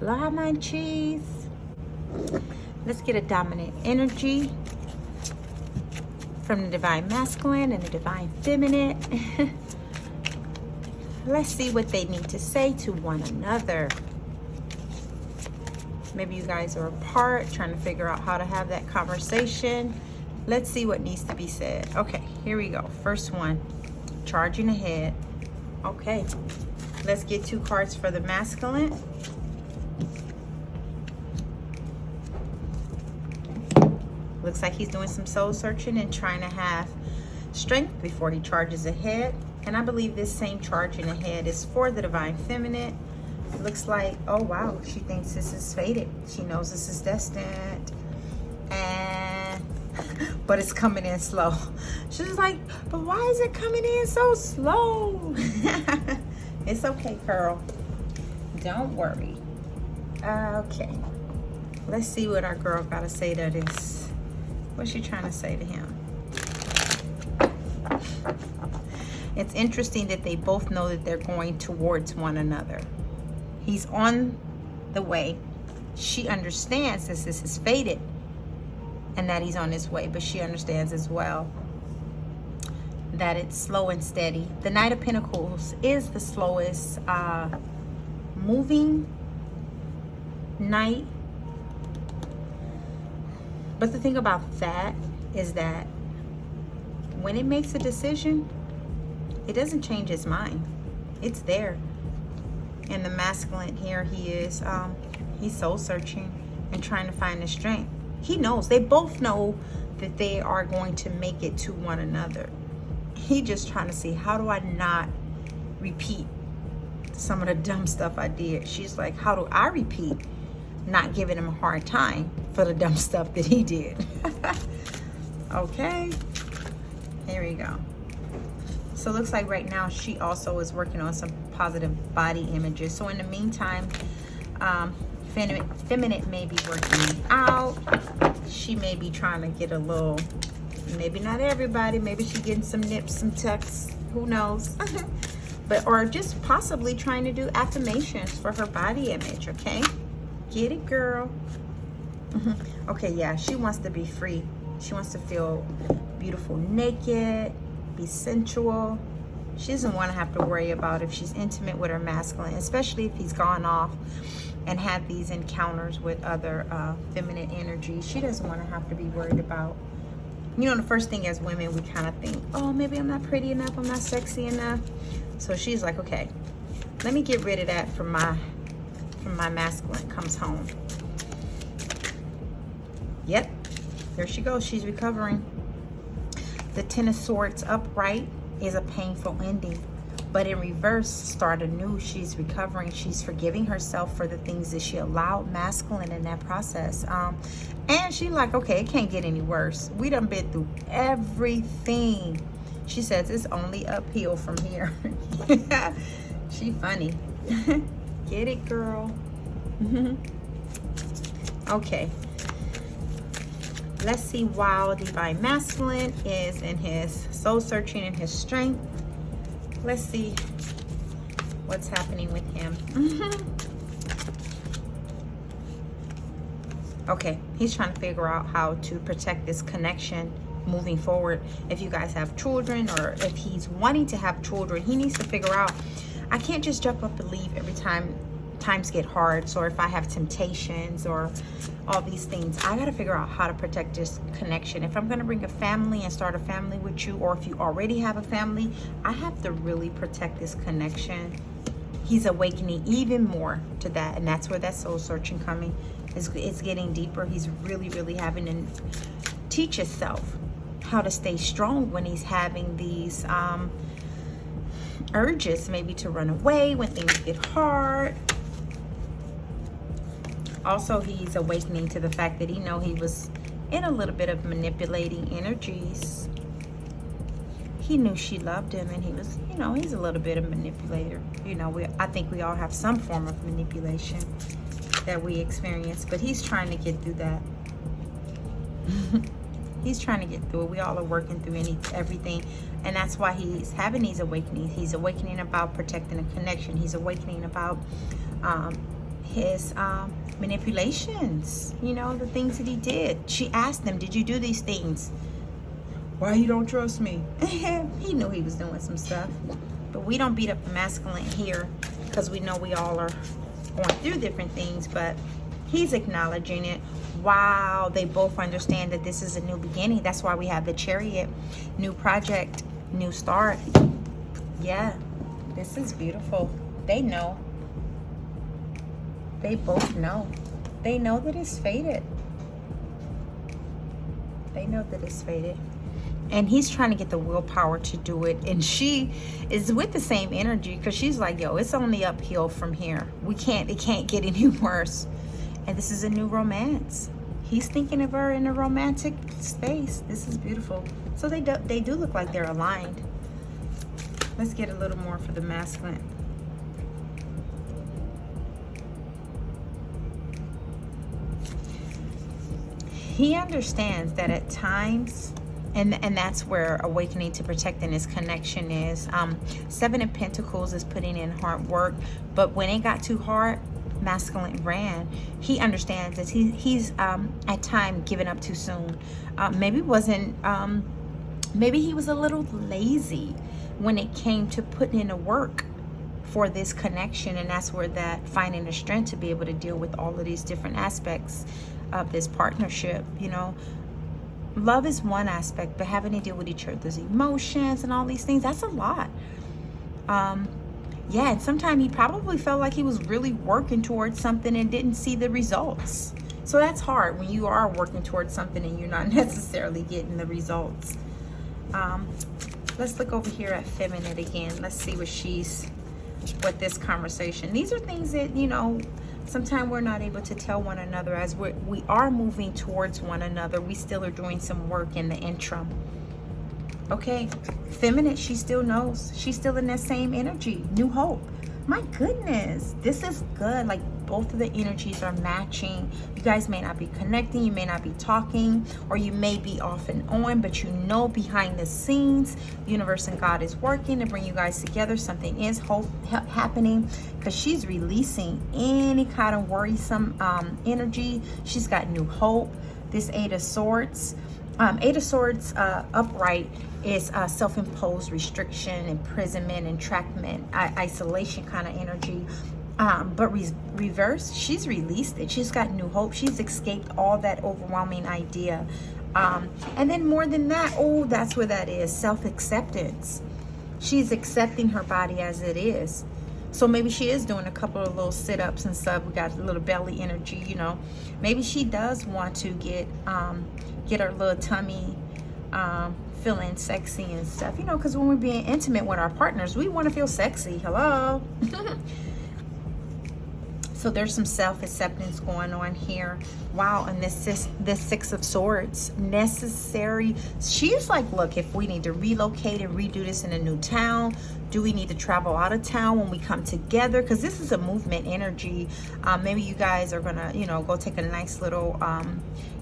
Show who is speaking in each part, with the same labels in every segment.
Speaker 1: Love my cheese. Let's get a dominant energy from the divine masculine and the divine feminine. Let's see what they need to say to one another. Maybe you guys are apart, trying to figure out how to have that conversation. Let's see what needs to be said. Okay, here we go. First one, charging ahead. Okay, let's get 2 cards for the masculine. Looks like he's doing some soul searching and trying to have strength before he charges ahead. And I believe this same charging ahead is for the divine feminine. Looks like, oh wow, she thinks this is fated. She knows this is destined. And, but it's coming in slow. She's like, but why is it coming in so slow? It's okay, girl. Don't worry. Okay. Let's see what our girl got to say to this. What's she trying to say to him? It's interesting that they both know that they're going towards one another. He's on the way. She understands this is fated and that he's on his way, but she understands as well that it's slow and steady. The Knight of Pentacles is the slowest moving knight. But the thing about that is that when it makes a decision, it doesn't change his mind. It's there. And the masculine here, he is, he's soul searching and trying to find the strength. He knows, they both know that they are going to make it to one another. He just trying to see, how do I not repeat some of the dumb stuff I did? She's like, how do I repeat not giving him a hard time for the dumb stuff that he did? Okay, here we go. So it looks like right now she also is working on some positive body images. So in the meantime, feminine may be working out. She may be trying to get a little, maybe not everybody, maybe she getting some nips, some tucks, who knows? But, or just possibly trying to do affirmations for her body image, okay? Get it, girl. Okay, yeah, she wants to be free. She wants to feel beautiful naked, be sensual. She doesn't want to have to worry about if she's intimate with her masculine, especially if he's gone off and had these encounters with other feminine energy. She doesn't want to have to be worried about, you know, the first thing as women, we kind of think, oh, maybe I'm not pretty enough, I'm not sexy enough. So she's like, okay, let me get rid of that from my masculine comes home. Yep, there she goes, she's recovering. The Ten of Swords upright is a painful ending, but in reverse, start anew. She's recovering. She's forgiving herself for the things that she allowed masculine in that process. And she like, okay, it can't get any worse. We done been through everything. She says it's only uphill from here. She funny. Get it, girl. Okay. Let's see, while divine masculine is in his soul searching and his strength, let's see what's happening with him. Okay, he's trying to figure out how to protect this connection moving forward. If you guys have children, or if he's wanting to have children, he needs to figure out, I can't just jump up and leave every time times get hard. So if I have temptations or all these things, I got to figure out how to protect this connection. If I'm going to bring a family and start a family with you, or if you already have a family, I have to really protect this connection. He's awakening even more to that, and that's where that soul searching coming is. It's getting deeper. He's really having to teach himself how to stay strong when he's having these urges, maybe to run away when things get hard. Also, he's awakening to the fact that he was in a little bit of manipulating energies. He knew she loved him, and he was, he's a little bit of manipulator. I think we all have some form of manipulation that we experience, but he's trying to get through that. He's trying to get through it. We all are working through everything, and that's why he's having these awakenings. He's awakening about protecting a connection. He's awakening about his manipulations, you know, the things that he did. She asked him, did you do these things? Why you don't trust me? He knew he was doing some stuff. But we don't beat up the masculine here because we know we all are going through different things, but he's acknowledging it. Wow, they both understand that this is a new beginning. That's why we have the Chariot. New project, new start. Yeah, this is beautiful. They know. They both know. They know that it's fated. They know that it's fated. And he's trying to get the willpower to do it. And she is with the same energy because she's like, yo, it's only uphill from here. It can't get any worse. And this is a new romance. He's thinking of her in a romantic space. This is beautiful. So they do look like they're aligned. Let's get a little more for the masculine. He understands that at times, and that's where awakening to protecting his connection is. 7 of Pentacles is putting in hard work, but when it got too hard, masculine ran. He understands that he's at time given up too soon. Maybe he was a little lazy when it came to putting in the work for this connection, and that's where that finding the strength to be able to deal with all of these different aspects of this partnership. You know, love is one aspect, but having to deal with each other's emotions and all these things, that's a lot. Yeah, and sometimes he probably felt like he was really working towards something and didn't see the results. So that's hard when you are working towards something and you're not necessarily getting the results. Let's look over here at feminine again. Let's see what this conversation. These are things that, you know, sometimes we're not able to tell one another as we are moving towards one another. We still are doing some work in the interim. Okay, feminine, she still knows. She's still in that same energy. New hope. My goodness, this is good. Like, both of the energies are matching. You guys may not be connecting, you may not be talking, or you may be off and on, but you know behind the scenes, the universe and God is working to bring you guys together. Something is happening because she's releasing any kind of worrisome energy. She's got new hope. This Eight of Swords. Eight of Swords upright is self-imposed restriction, imprisonment, entrapment, isolation kind of energy. But reverse, she's released it. She's got new hope. She's escaped all that overwhelming idea. And then more than that, oh, that's where that is, self-acceptance. She's accepting her body as it is. So maybe she is doing a couple of little sit-ups and stuff. We got a little belly energy, you know. Maybe she does want to get her little tummy feeling sexy and stuff, you know, because when we're being intimate with our partners, we want to feel sexy. Hello. So there's some self-acceptance going on here. Wow, and this Six of Swords, necessary. She's like, look, if we need to relocate and redo this in a new town, do we need to travel out of town when we come together? Because this is a movement energy. Maybe you guys are gonna, you know, go take a nice little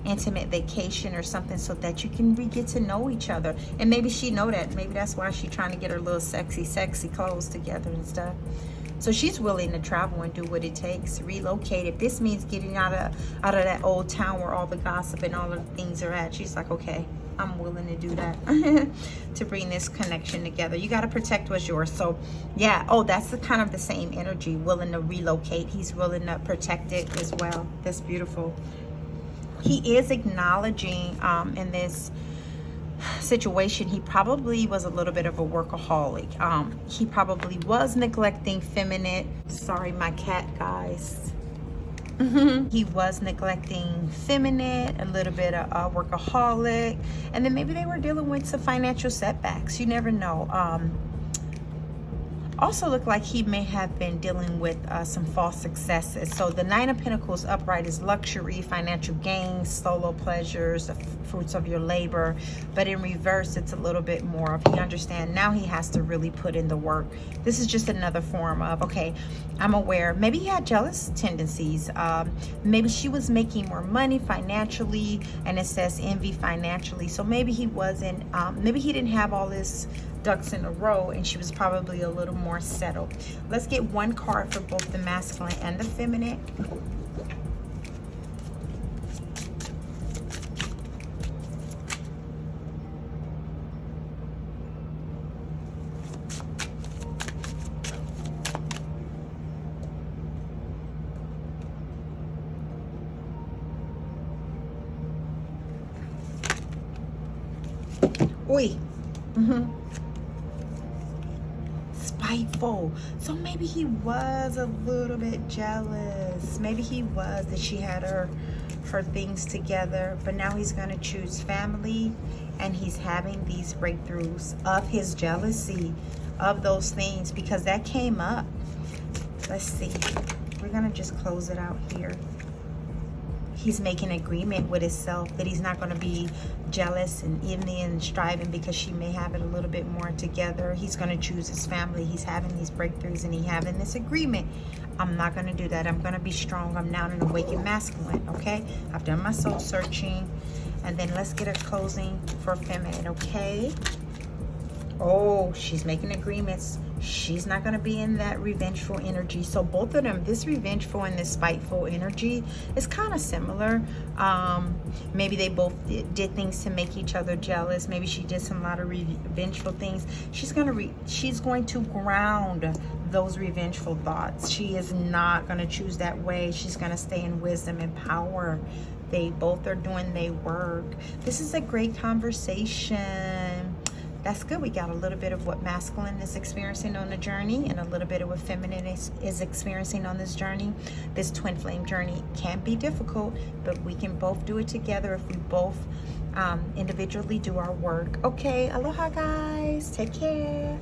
Speaker 1: intimate vacation or something so that you can get to know each other. And maybe she know that. Maybe that's why she's trying to get her little sexy clothes together and stuff. So she's willing to travel and do what it takes, relocate. If this means getting out of that old town where all the gossip and all of the things are at, she's like, okay, I'm willing to do that to bring this connection together. You got to protect what's yours. So yeah, oh, that's the kind of the same energy, willing to relocate. He's willing to protect it as well. That's beautiful. He is acknowledging in this situation, he probably was a little bit of a workaholic. He probably was neglecting feminine. Sorry, my cat, guys. He was neglecting feminine, a little bit of a workaholic, and then maybe they were dealing with some financial setbacks. You never know. Also look like he may have been dealing with some false successes. So the Nine of Pentacles upright is luxury, financial gains, solo pleasures, the fruits of your labor. But in reverse, it's a little bit more of, he understands now he has to really put in the work. This is just another form of, okay, I'm aware. Maybe he had jealous tendencies. Maybe she was making more money financially, and it says envy financially. So maybe he wasn't, maybe he didn't have all this ducks in a row, and she was probably a little more settled. Let's get one card for both the masculine and the feminine. Oi. Spiteful. So maybe he was a little bit jealous. Maybe he was that she had her things together, but now he's going to choose family, and he's having these breakthroughs of his jealousy of those things, because that came up. Let's see. We're going to just close it out here. He's making an agreement with himself that he's not going to be jealous and envy and striving because she may have it a little bit more together. He's going to choose his family. He's having these breakthroughs, and he's having this agreement. I'm not going to do that. I'm going to be strong. I'm now an awakened masculine, okay? I've done my soul searching. And then let's get a closing for feminine, okay? Oh, she's making agreements. She's not going to be in that revengeful energy. So both of them, this revengeful and this spiteful energy, is kind of similar. Maybe they both did things to make each other jealous. Maybe she did some lot of revengeful things. She's going to ground those revengeful thoughts. She is not going to choose that way. She's going to stay in wisdom and power. They both are doing their work. This is a great conversation. That's good. We got a little bit of what masculine is experiencing on the journey, and a little bit of what feminine is experiencing on this journey. This twin flame journey can be difficult, but we can both do it together if we both individually do our work. Okay, aloha guys. Take care.